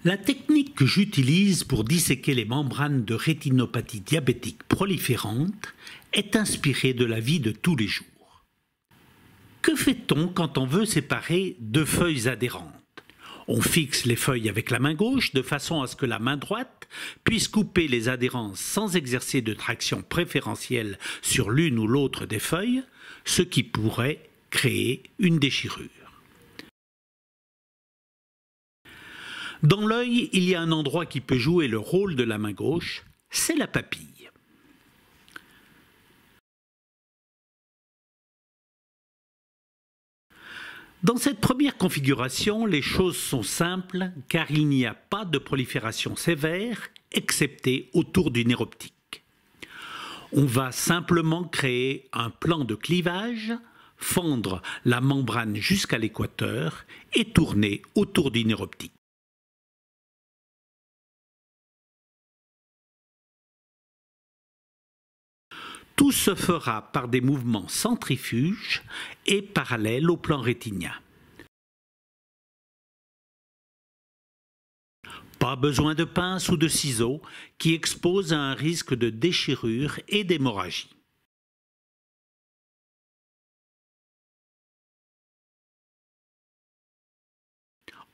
La technique que j'utilise pour disséquer les membranes de rétinopathie diabétique proliférante est inspirée de la vie de tous les jours. Que fait-on quand on veut séparer deux feuilles adhérentes? On fixe les feuilles avec la main gauche de façon à ce que la main droite puisse couper les adhérences sans exercer de traction préférentielle sur l'une ou l'autre des feuilles, ce qui pourrait créer une déchirure. Dans l'œil, il y a un endroit qui peut jouer le rôle de la main gauche, c'est la papille. Dans cette première configuration, les choses sont simples car il n'y a pas de prolifération sévère, excepté autour du nerf optique. On va simplement créer un plan de clivage, fendre la membrane jusqu'à l'équateur et tourner autour du nerf optique. Tout se fera par des mouvements centrifuges et parallèles au plan rétinien. Pas besoin de pince ou de ciseaux qui exposent à un risque de déchirure et d'hémorragie.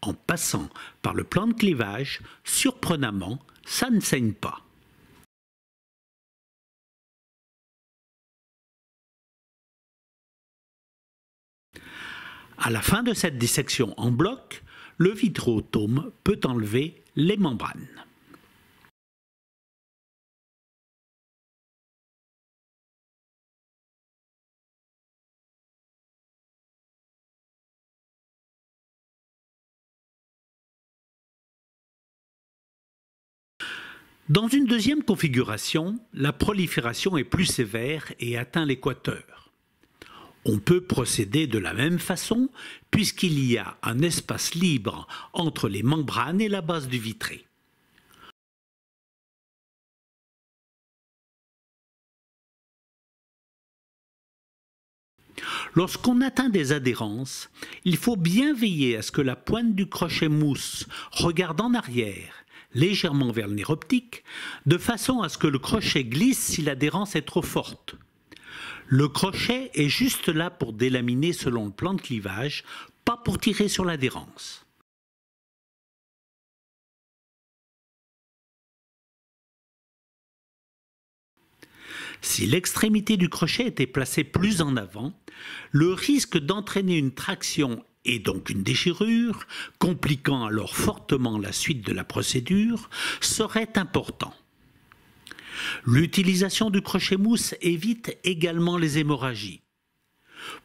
En passant par le plan de clivage, surprenamment, ça ne saigne pas. À la fin de cette dissection en bloc, le vitréotome peut enlever les membranes. Dans une deuxième configuration, la prolifération est plus sévère et atteint l'équateur. On peut procéder de la même façon puisqu'il y a un espace libre entre les membranes et la base du vitré. Lorsqu'on atteint des adhérences, il faut bien veiller à ce que la pointe du crochet mousse regarde en arrière, légèrement vers le nerf optique, de façon à ce que le crochet glisse si l'adhérence est trop forte. Le crochet est juste là pour délaminer selon le plan de clivage, pas pour tirer sur l'adhérence. Si l'extrémité du crochet était placée plus en avant, le risque d'entraîner une traction et donc une déchirure, compliquant alors fortement la suite de la procédure, serait important. L'utilisation du crochet mousse évite également les hémorragies.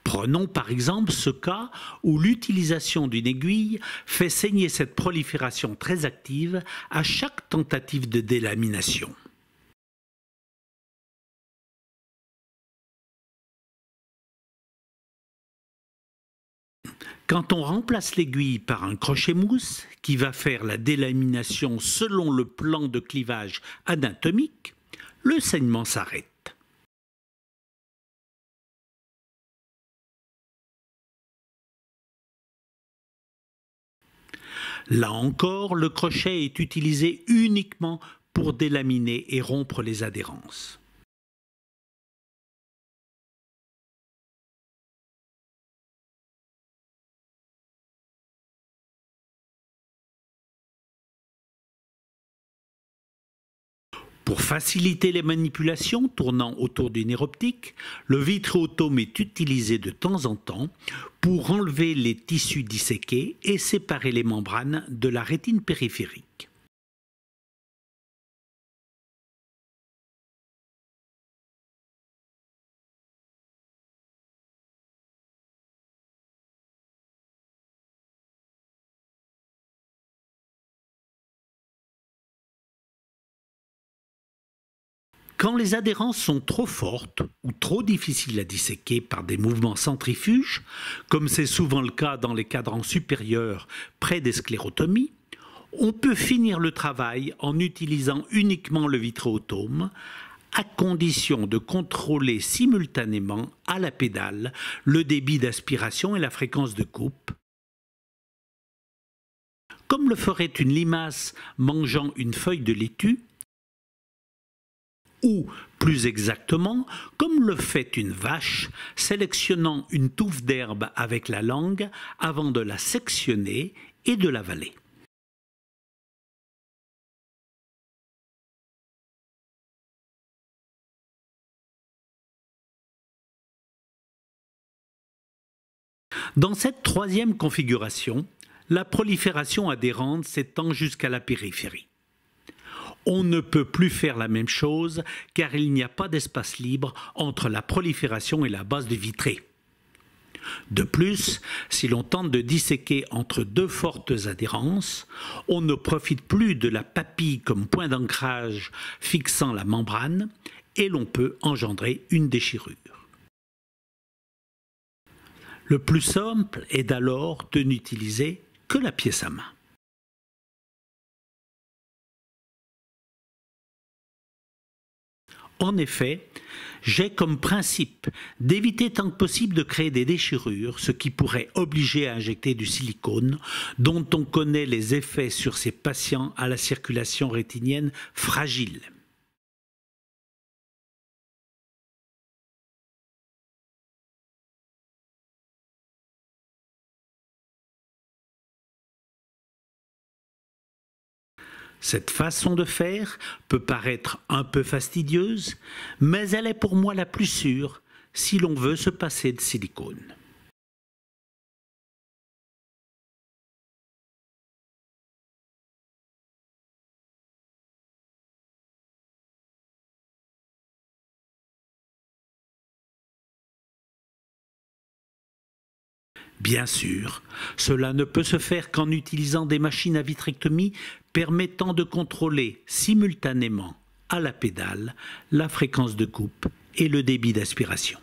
Prenons par exemple ce cas où l'utilisation d'une aiguille fait saigner cette prolifération très active à chaque tentative de délamination. Quand on remplace l'aiguille par un crochet mousse qui va faire la délamination selon le plan de clivage anatomique, le saignement s'arrête. Là encore, le crochet est utilisé uniquement pour délaminer et rompre les adhérences. Pour faciliter les manipulations tournant autour du nerf optique, le vitréotome est utilisé de temps en temps pour enlever les tissus disséqués et séparer les membranes de la rétine périphérique. Quand les adhérences sont trop fortes ou trop difficiles à disséquer par des mouvements centrifuges, comme c'est souvent le cas dans les cadrans supérieurs près des sclérotomies, on peut finir le travail en utilisant uniquement le vitréotome, à condition de contrôler simultanément à la pédale le débit d'aspiration et la fréquence de coupe, comme le ferait une limace mangeant une feuille de laitue, ou, plus exactement, comme le fait une vache, sélectionnant une touffe d'herbe avec la langue avant de la sectionner et de l'avaler. Dans cette troisième configuration, la prolifération adhérente s'étend jusqu'à la périphérie. On ne peut plus faire la même chose car il n'y a pas d'espace libre entre la prolifération et la base du vitré. De plus, si l'on tente de disséquer entre deux fortes adhérences, on ne profite plus de la papille comme point d'ancrage fixant la membrane et l'on peut engendrer une déchirure. Le plus simple est alors de n'utiliser que la pièce à main. En effet, j'ai comme principe d'éviter tant que possible de créer des déchirures, ce qui pourrait obliger à injecter du silicone, dont on connaît les effets sur ces patients à la circulation rétinienne fragile. Cette façon de faire peut paraître un peu fastidieuse, mais elle est pour moi la plus sûre si l'on veut se passer de silicone. Bien sûr, cela ne peut se faire qu'en utilisant des machines à vitrectomie permettant de contrôler simultanément à la pédale la fréquence de coupe et le débit d'aspiration.